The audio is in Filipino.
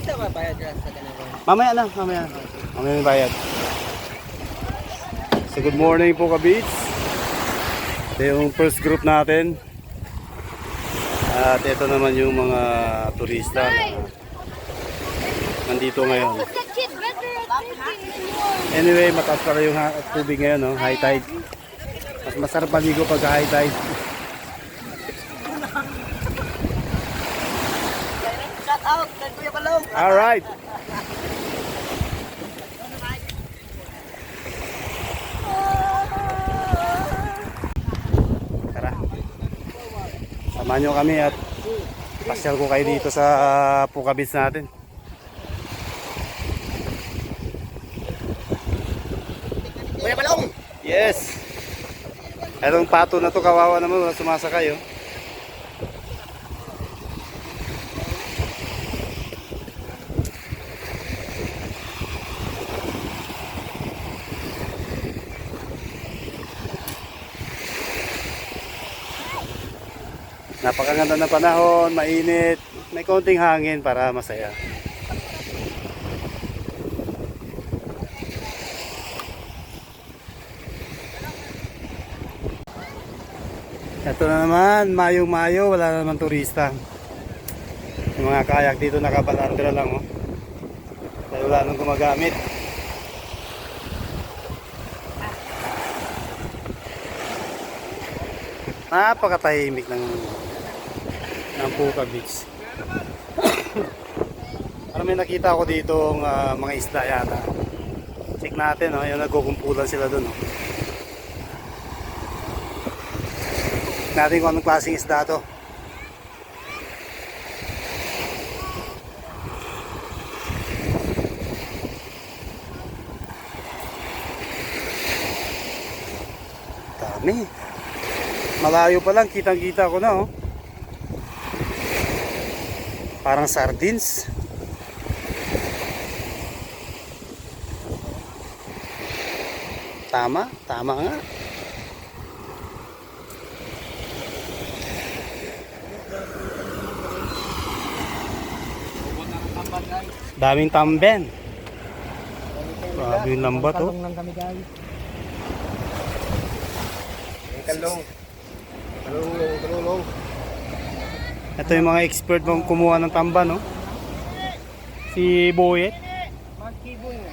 Isa ba bayad dyan sa ganito? Mamaya na, mamaya. Mamaya yung bayad. So good morning po ka-beats. Ito yung first group natin. At ito naman yung mga turista na nandito ngayon. Anyway, mataas pa yung tubig ngayon, no? High tide. Mas masarap maligo pag high tide. Shout out kay Kuya Balong. Alright. Tara. Samahan nyo kami at pasyal ko kayo dito sa Puka Beach natin. Kuya Balong. Yes. Etong pato na to, kawawa naman, wala sumasakay, oh. Napakaganda ng panahon, mainit, may konting hangin para masaya. Ito na naman, Mayo-Mayo, wala na naman turista. Yung mga kayak dito nakabalandra lang, oh. Dahil wala nang gumagamit. Napakatahimik ng Puka Beach. Parang may nakita ako dito mga isda yata. Check natin, oh, yung nagkukumpulan sila doon, oh. Natin kung anong klaseng isda to. Dami. Malayo pa lang, kitang-kita ko na, oh. Parang sardines. Tama, tama nga. Daming tamben. Grabe yung lambat, oh. Kalong lang kami guys. Kalong. Kalong. Ito yung mga expert mong kumuha ng tamban, no? Si Boyet. Magkiboy mo.